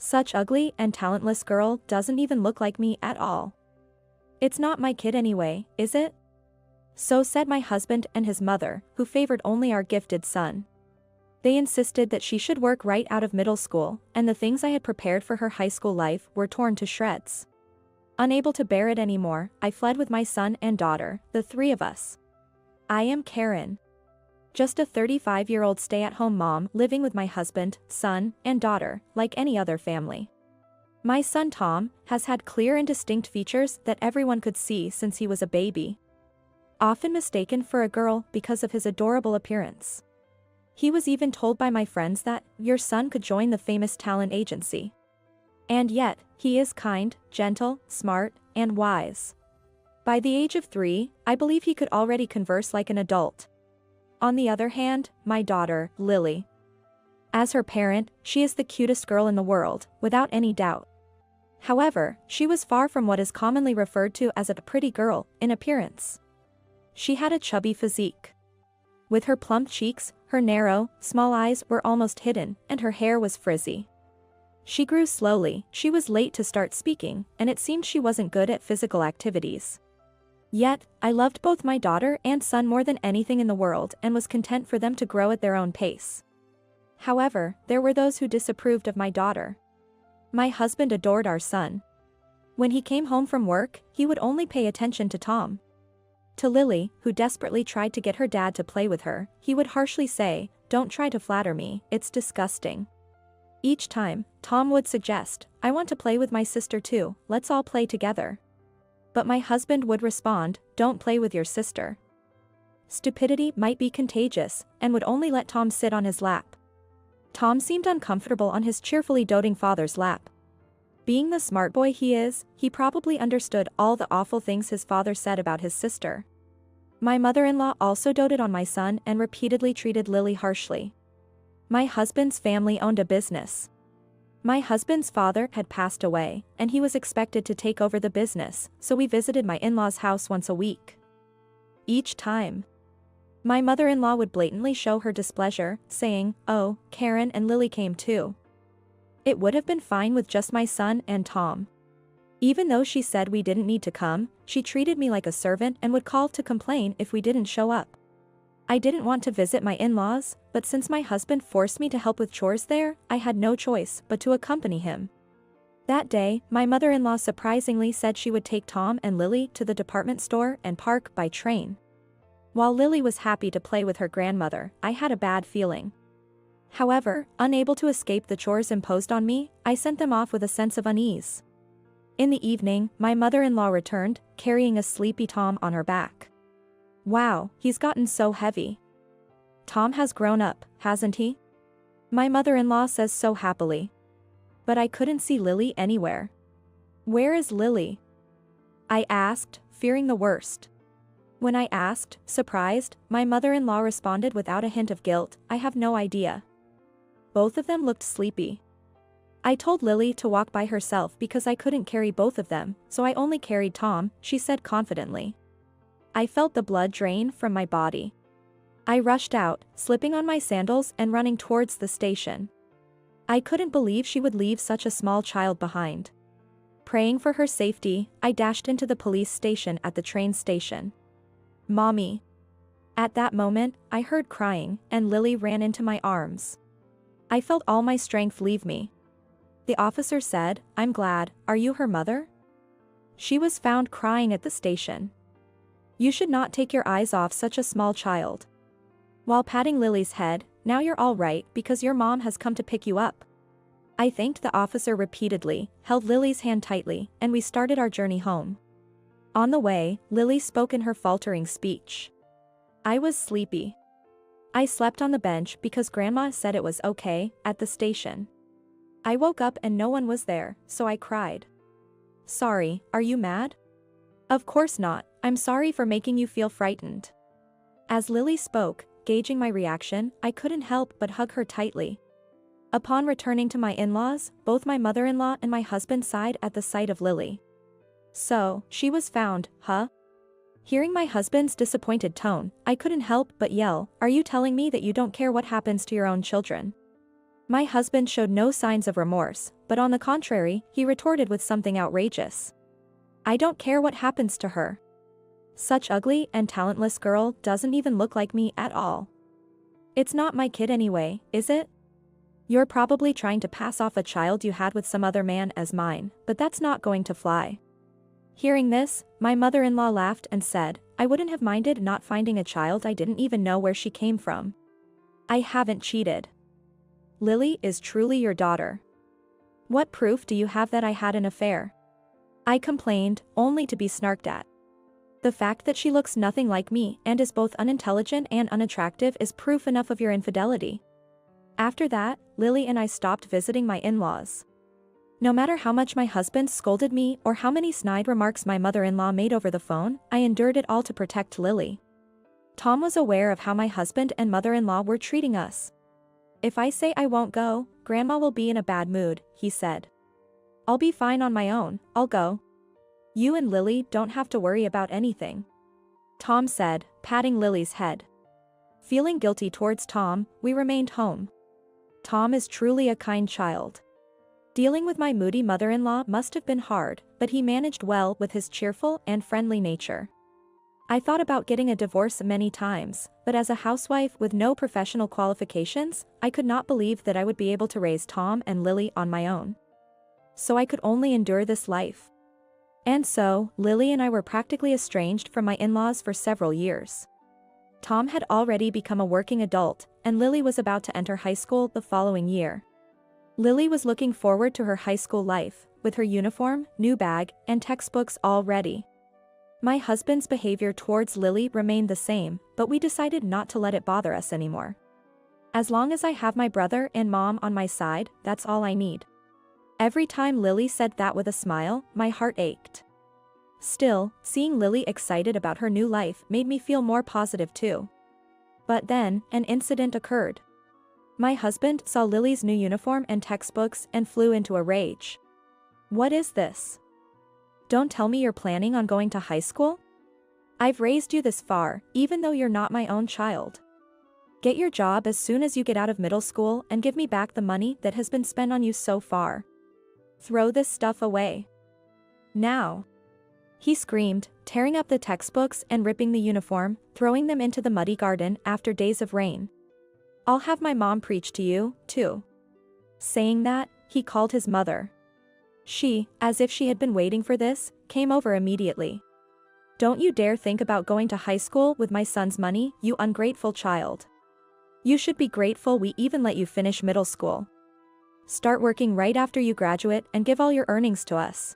Such ugly and talentless girl doesn't even look like me at all. It's not my kid anyway, is it? So said my husband and his mother, who favored only our gifted son. They insisted that she should work right out of middle school, and the things I had prepared for her high school life were torn to shreds. Unable to bear it anymore, I fled with my son and daughter, the three of us. I am Karen. Just a 35-year-old stay-at-home mom living with my husband, son, and daughter, like any other family. My son Tom has had clear and distinct features that everyone could see since he was a baby. Often mistaken for a girl because of his adorable appearance. He was even told by my friends that your son could join the famous talent agency. And yet, he is kind, gentle, smart, and wise. By the age of 3, I believe he could already converse like an adult. On the other hand, my daughter, Lily. As her parent, she is the cutest girl in the world, without any doubt. However, she was far from what is commonly referred to as a pretty girl in appearance. She had a chubby physique. With her plump cheeks, her narrow, small eyes were almost hidden, and her hair was frizzy. She grew slowly, she was late to start speaking, and it seemed she wasn't good at physical activities. Yet, I loved both my daughter and son more than anything in the world and was content for them to grow at their own pace. However, there were those who disapproved of my daughter. My husband adored our son. When he came home from work, he would only pay attention to Tom. To Lily, who desperately tried to get her dad to play with her, he would harshly say, "Don't try to flatter me, it's disgusting." Each time, Tom would suggest, "I want to play with my sister too, let's all play together." But my husband would respond, "Don't play with your sister." Stupidity might be contagious, and would only let Tom sit on his lap. Tom seemed uncomfortable on his cheerfully doting father's lap. Being the smart boy he is, he probably understood all the awful things his father said about his sister. My mother-in-law also doted on my son and repeatedly treated Lily harshly. My husband's family owned a business. My husband's father had passed away, and he was expected to take over the business, so we visited my in-laws' house once a week. Each time, my mother-in-law would blatantly show her displeasure, saying, "Oh, Karen and Lily came too." It would have been fine with just my son and Tom. Even though she said we didn't need to come, she treated me like a servant and would call to complain if we didn't show up. I didn't want to visit my in-laws, but since my husband forced me to help with chores there, I had no choice but to accompany him. That day, my mother-in-law surprisingly said she would take Tom and Lily to the department store and park by train. While Lily was happy to play with her grandmother, I had a bad feeling. However, unable to escape the chores imposed on me, I sent them off with a sense of unease. In the evening, my mother-in-law returned, carrying a sleepy Tom on her back. "Wow, he's gotten so heavy. Tom has grown up, hasn't he?" My mother-in-law says so happily. But I couldn't see Lily anywhere. "Where is Lily?" I asked, fearing the worst. When I asked, surprised, my mother-in-law responded without a hint of guilt, "I have no idea." Both of them looked sleepy. I told Lily to walk by herself because I couldn't carry both of them, so I only carried Tom, she said confidently. I felt the blood drain from my body. I rushed out, slipping on my sandals and running towards the station. I couldn't believe she would leave such a small child behind. Praying for her safety, I dashed into the police station at the train station. "Mommy." At that moment, I heard crying, and Lily ran into my arms. I felt all my strength leave me. The officer said, "I'm glad, are you her mother?" She was found crying at the station. "You should not take your eyes off such a small child." While patting Lily's head, "Now you're all right because your mom has come to pick you up." I thanked the officer repeatedly, held Lily's hand tightly, and we started our journey home. On the way, Lily spoke in her faltering speech. I was sleepy. I slept on the bench because Grandma said it was okay, at the station. I woke up and no one was there, so I cried. "Sorry, are you mad?" "Of course not, I'm sorry for making you feel frightened." As Lily spoke, gauging my reaction, I couldn't help but hug her tightly. Upon returning to my in-laws, both my mother-in-law and my husband sighed at the sight of Lily. "So, she was found, huh?" Hearing my husband's disappointed tone, I couldn't help but yell, "Are you telling me that you don't care what happens to your own children?" My husband showed no signs of remorse, but on the contrary, he retorted with something outrageous. I don't care what happens to her. Such ugly and talentless girl doesn't even look like me at all. It's not my kid anyway, is it? You're probably trying to pass off a child you had with some other man as mine, but that's not going to fly. Hearing this, my mother-in-law laughed and said, I wouldn't have minded not finding a child I didn't even know where she came from. I haven't cheated. Lily is truly your daughter. What proof do you have that I had an affair? I complained, only to be snarked at. The fact that she looks nothing like me and is both unintelligent and unattractive is proof enough of your infidelity. After that, Lily and I stopped visiting my in-laws. No matter how much my husband scolded me or how many snide remarks my mother-in-law made over the phone, I endured it all to protect Lily. Tom was aware of how my husband and mother-in-law were treating us. If I say I won't go, Grandma will be in a bad mood, he said. I'll be fine on my own, I'll go. You and Lily don't have to worry about anything. Tom said, patting Lily's head. Feeling guilty towards Tom, we remained home. Tom is truly a kind child. Dealing with my moody mother-in-law must have been hard, but he managed well with his cheerful and friendly nature. I thought about getting a divorce many times, but as a housewife with no professional qualifications, I could not believe that I would be able to raise Tom and Lily on my own. So I could only endure this life. And so, Lily and I were practically estranged from my in-laws for several years. Tom had already become a working adult, and Lily was about to enter high school the following year. Lily was looking forward to her high school life, with her uniform, new bag, and textbooks all ready. My husband's behavior towards Lily remained the same, but we decided not to let it bother us anymore. As long as I have my brother and mom on my side, that's all I need. Every time Lily said that with a smile, my heart ached. Still, seeing Lily excited about her new life made me feel more positive too. But then, an incident occurred. My husband saw Lily's new uniform and textbooks and flew into a rage. What is this? Don't tell me you're planning on going to high school? I've raised you this far, even though you're not my own child. Get your job as soon as you get out of middle school and give me back the money that has been spent on you so far. Throw this stuff away. Now. He screamed, tearing up the textbooks and ripping the uniform, throwing them into the muddy garden after days of rain. I'll have my mom preach to you, too. Saying that, he called his mother. She, as if she had been waiting for this, came over immediately. Don't you dare think about going to high school with my son's money, you ungrateful child. You should be grateful we even let you finish middle school. Start working right after you graduate and give all your earnings to us.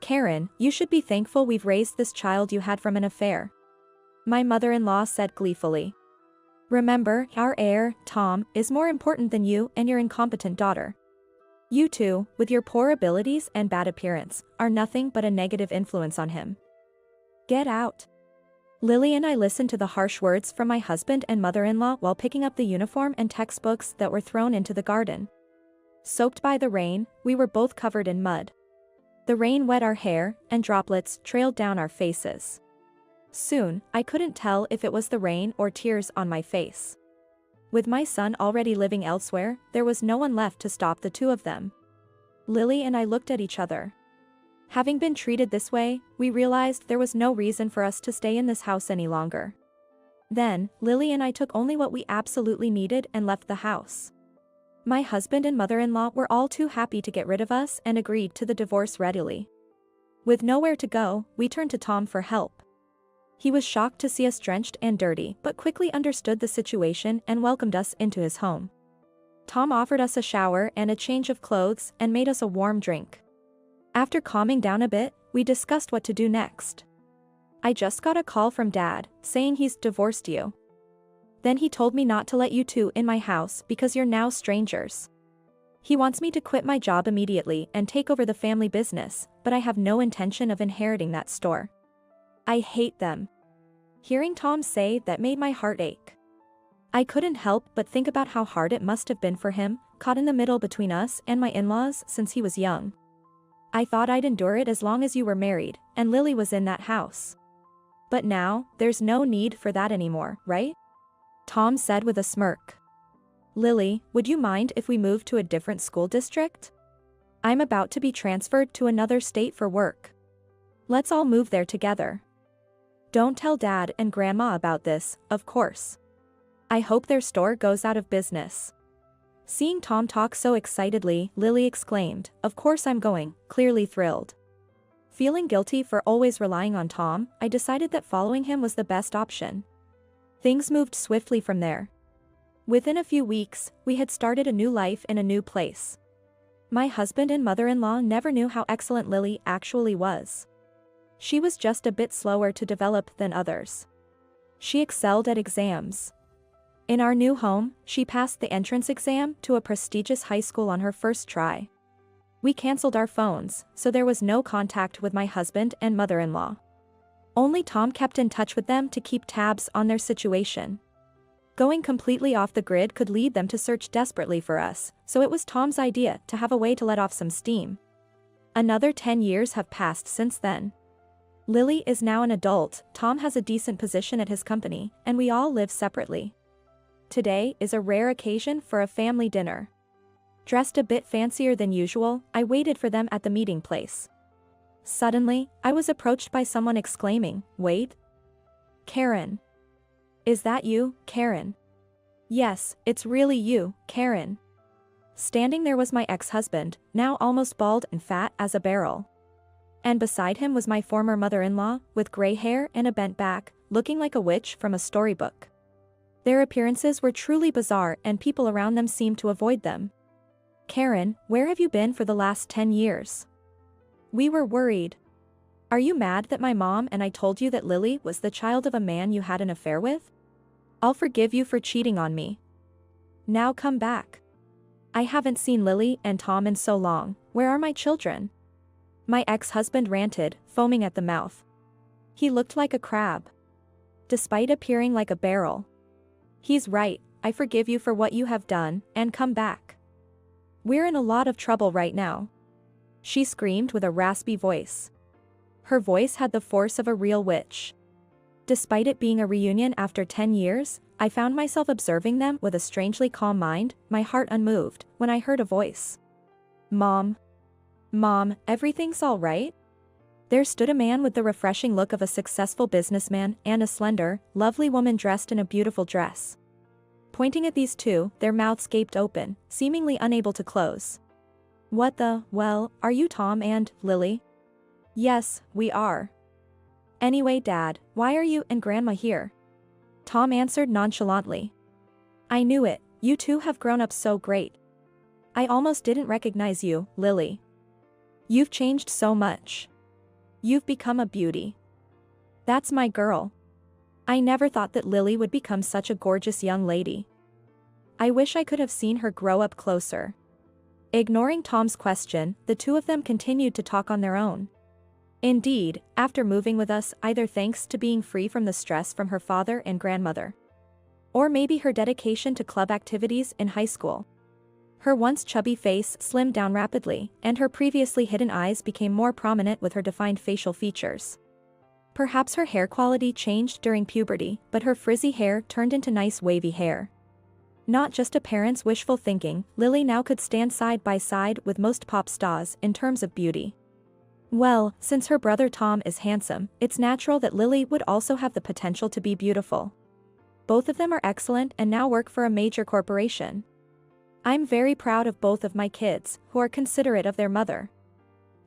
Karen, you should be thankful we've raised this child you had from an affair. My mother-in-law said gleefully. Remember, our heir, Tom, is more important than you and your incompetent daughter. You two, with your poor abilities and bad appearance, are nothing but a negative influence on him. Get out. Lily and I listened to the harsh words from my husband and mother-in-law while picking up the uniform and textbooks that were thrown into the garden. Soaked by the rain, we were both covered in mud. The rain wet our hair, and droplets trailed down our faces. Soon, I couldn't tell if it was the rain or tears on my face. With my son already living elsewhere, there was no one left to stop the two of them. Lily and I looked at each other. Having been treated this way, we realized there was no reason for us to stay in this house any longer. Then, Lily and I took only what we absolutely needed and left the house. My husband and mother-in-law were all too happy to get rid of us and agreed to the divorce readily. With nowhere to go, we turned to Tom for help. He was shocked to see us drenched and dirty but quickly understood the situation and welcomed us into his home. Tom offered us a shower and a change of clothes and made us a warm drink. After calming down a bit, we discussed what to do next. I just got a call from Dad, saying he's divorced you. Then he told me not to let you two in my house because you're now strangers. He wants me to quit my job immediately and take over the family business, but I have no intention of inheriting that store. I hate them. Hearing Tom say that made my heart ache. I couldn't help but think about how hard it must have been for him, caught in the middle between us and my in-laws since he was young. I thought I'd endure it as long as you were married, and Lily was in that house. But now, there's no need for that anymore, right? Tom said with a smirk. Lily, would you mind if we moved to a different school district? I'm about to be transferred to another state for work. Let's all move there together. Don't tell Dad and Grandma about this, of course. I hope their store goes out of business. Seeing Tom talk so excitedly, Lily exclaimed, "Of course I'm going," clearly thrilled. Feeling guilty for always relying on Tom, I decided that following him was the best option. Things moved swiftly from there. Within a few weeks, we had started a new life in a new place. My husband and mother-in-law never knew how excellent Lily actually was. She was just a bit slower to develop than others. She excelled at exams. In our new home, she passed the entrance exam to a prestigious high school on her first try. We canceled our phones, so there was no contact with my husband and mother-in-law. Only Tom kept in touch with them to keep tabs on their situation. Going completely off the grid could lead them to search desperately for us, so it was Tom's idea to have a way to let off some steam. Another 10 years have passed since then. Lily is now an adult, Tom has a decent position at his company, and we all live separately. Today is a rare occasion for a family dinner. Dressed a bit fancier than usual, I waited for them at the meeting place. Suddenly, I was approached by someone exclaiming, "Wait! Karen! Is that you, Karen?" "Yes, it's really you, Karen." Standing there was my ex-husband, now almost bald and fat as a barrel. And beside him was my former mother-in-law, with gray hair and a bent back, looking like a witch from a storybook. Their appearances were truly bizarre and people around them seemed to avoid them. "Karen, where have you been for the last 10 years? We were worried. Are you mad that my mom and I told you that Lily was the child of a man you had an affair with? I'll forgive you for cheating on me. Now come back. I haven't seen Lily and Tom in so long, where are my children?" My ex-husband ranted, foaming at the mouth. He looked like a crab. Despite appearing like a barrel. "He's right, I forgive you for what you have done, and come back. We're in a lot of trouble right now," she screamed with a raspy voice. Her voice had the force of a real witch. Despite it being a reunion after 10 years, I found myself observing them with a strangely calm mind, my heart unmoved, when I heard a voice. "Mom. Mom, everything's all right?" There stood a man with the refreshing look of a successful businessman and a slender, lovely woman dressed in a beautiful dress. Pointing at these two, their mouths gaped open, seemingly unable to close. Well, are you Tom and Lily?" "Yes, we are." "Anyway, Dad, why are you and Grandma here?" Tom answered nonchalantly. "I knew it, you two have grown up so great. I almost didn't recognize you, Lily. You've changed so much. You've become a beauty. That's my girl. I never thought that Lily would become such a gorgeous young lady. I wish I could have seen her grow up closer." Ignoring Tom's question, the two of them continued to talk on their own. Indeed, after moving with us, either thanks to being free from the stress from her father and grandmother, or maybe her dedication to club activities in high school, her once chubby face slimmed down rapidly, and her previously hidden eyes became more prominent with her defined facial features. Perhaps her hair quality changed during puberty, but her frizzy hair turned into nice wavy hair. Not just a parent's wishful thinking, Lily now could stand side by side with most pop stars in terms of beauty. Well, since her brother Tom is handsome, it's natural that Lily would also have the potential to be beautiful. Both of them are excellent and now work for a major corporation. I'm very proud of both of my kids, who are considerate of their mother.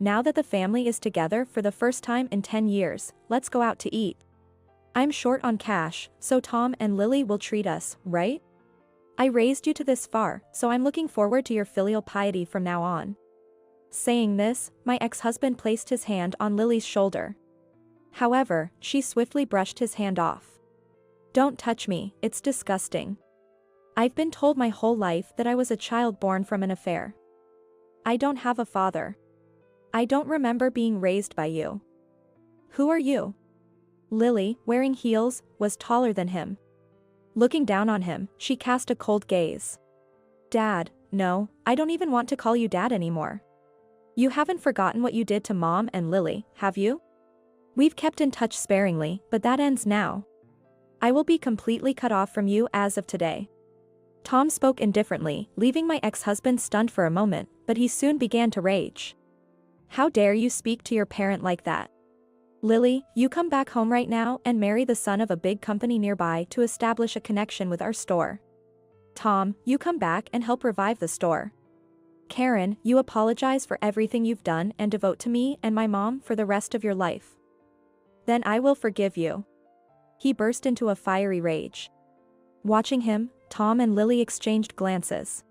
Now that the family is together for the first time in 10 years, let's go out to eat. I'm short on cash, so Tom and Lily will treat us, right? I raised you to this far, so I'm looking forward to your filial piety from now on." Saying this, my ex-husband placed his hand on Lily's shoulder. However, she swiftly brushed his hand off. "Don't touch me, it's disgusting. I've been told my whole life that I was a child born from an affair. I don't have a father. I don't remember being raised by you. Who are you?" Lily, wearing heels, was taller than him. Looking down on him, she cast a cold gaze. "Dad, no, I don't even want to call you Dad anymore. You haven't forgotten what you did to Mom and Lily, have you? We've kept in touch sparingly, but that ends now. I will be completely cut off from you as of today." Tom spoke indifferently, leaving my ex-husband stunned for a moment, but he soon began to rage. How dare you speak to your parent like that? Lily, you come back home right now and marry the son of a big company nearby to establish a connection with our store. Tom, you come back and help revive the store. Karen, you apologize for everything you've done and devote to me and my mom for the rest of your life. Then I will forgive you. He burst into a fiery rage. Watching him, Tom and Lily exchanged glances.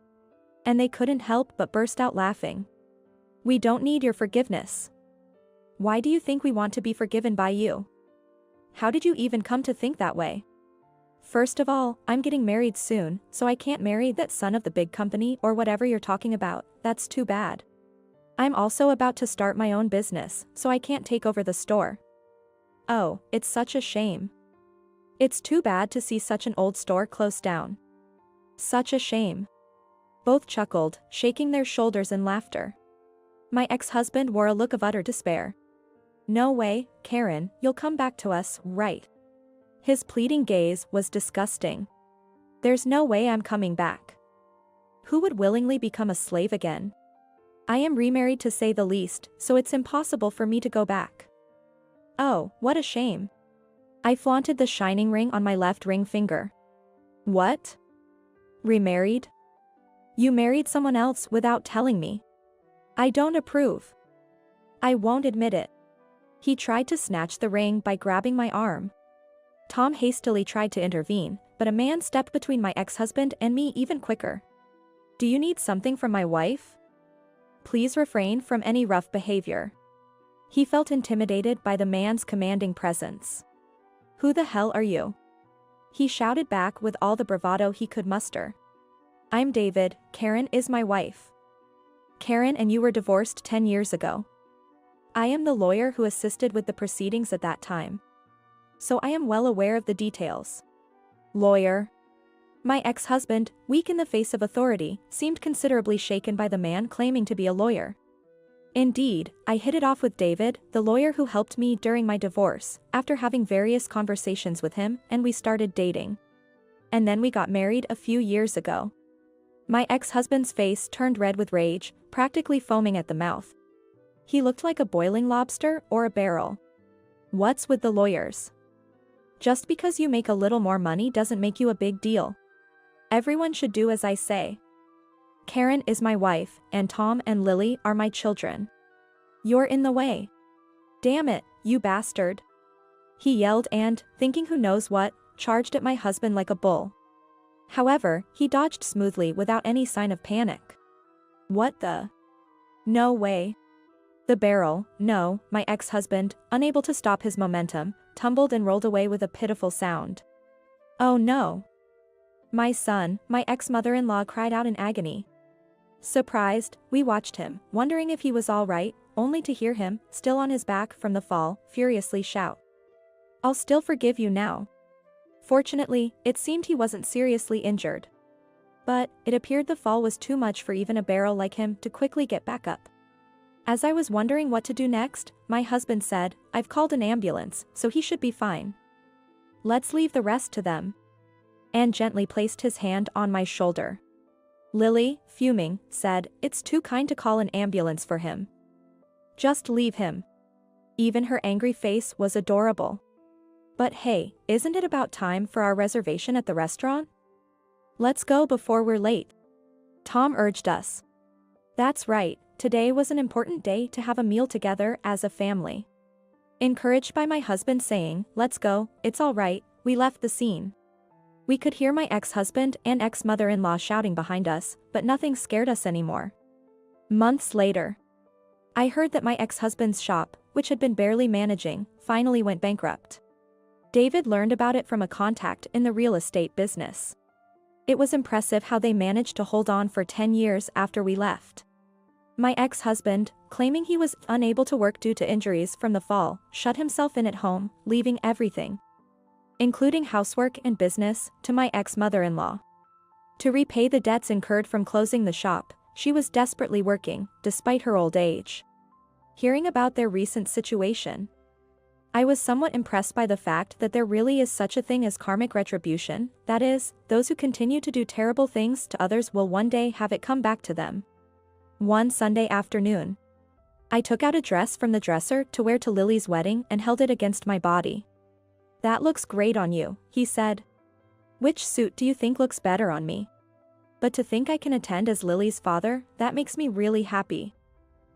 And they couldn't help but burst out laughing. We don't need your forgiveness. Why do you think we want to be forgiven by you? How did you even come to think that way? First of all, I'm getting married soon, so I can't marry that son of the big company or whatever you're talking about. That's too bad. I'm also about to start my own business, so I can't take over the store. Oh, it's such a shame. It's too bad to see such an old store close down. Such a shame. Both chuckled, shaking their shoulders in laughter. My ex-husband wore a look of utter despair. No way, Karen, you'll come back to us, right? His pleading gaze was disgusting. There's no way I'm coming back. Who would willingly become a slave again? I am remarried to say the least, so it's impossible for me to go back. Oh, what a shame. I flaunted the shining ring on my left ring finger. What? Remarried? You married someone else without telling me. I don't approve. I won't admit it. He tried to snatch the ring by grabbing my arm. Tom hastily tried to intervene, but a man stepped between my ex-husband and me even quicker. Do you need something from my wife? Please refrain from any rough behavior. He felt intimidated by the man's commanding presence. Who the hell are you? He shouted back with all the bravado he could muster. I'm David, Karen is my wife. Karen and you were divorced 10 years ago. I am the lawyer who assisted with the proceedings at that time. So I am well aware of the details. Lawyer. My ex-husband, weak in the face of authority, seemed considerably shaken by the man claiming to be a lawyer. Indeed, I hit it off with David, the lawyer who helped me during my divorce, after having various conversations with him, and we started dating. And then we got married a few years ago. My ex-husband's face turned red with rage, practically foaming at the mouth. He looked like a boiling lobster or a barrel. What's with the lawyers? Just because you make a little more money doesn't make you a big deal. Everyone should do as I say. Karen is my wife, and Tom and Lily are my children. You're in the way. Damn it, you bastard. He yelled and, thinking who knows what, charged at my husband like a bull. However, he dodged smoothly without any sign of panic. What the? No way. The barrel, no, my ex-husband, unable to stop his momentum, tumbled and rolled away with a pitiful sound. Oh no. My son, my ex-mother-in-law cried out in agony. Surprised, we watched him, wondering if he was all right, only to hear him, still on his back from the fall, furiously shout. I'll still forgive you now. Fortunately, it seemed he wasn't seriously injured. But, it appeared the fall was too much for even a barrel like him to quickly get back up. As I was wondering what to do next, my husband said, I've called an ambulance, so he should be fine. Let's leave the rest to them. And gently placed his hand on my shoulder. Lily, fuming, said, it's too kind to call an ambulance for him. Just leave him. Even her angry face was adorable. But hey, isn't it about time for our reservation at the restaurant? Let's go before we're late. Tom urged us. That's right, today was an important day to have a meal together as a family. Encouraged by my husband saying, let's go, it's all right, we left the scene. We could hear my ex-husband and ex-mother-in-law shouting behind us, but nothing scared us anymore. Months later, I heard that my ex-husband's shop, which had been barely managing, finally went bankrupt. David learned about it from a contact in the real estate business. It was impressive how they managed to hold on for 10 years after we left. My ex-husband, claiming he was unable to work due to injuries from the fall, shut himself in at home, leaving everything, including housework and business, to my ex-mother-in-law. To repay the debts incurred from closing the shop, she was desperately working, despite her old age. Hearing about their recent situation, I was somewhat impressed by the fact that there really is such a thing as karmic retribution, that is, those who continue to do terrible things to others will one day have it come back to them. One Sunday afternoon, I took out a dress from the dresser to wear to Lily's wedding and held it against my body. "That looks great on you," he said. "Which suit do you think looks better on me? But to think I can attend as Lily's father, that makes me really happy."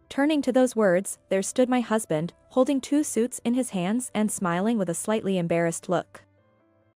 Turning to those words, there stood my husband, holding 2 suits in his hands and smiling with a slightly embarrassed look.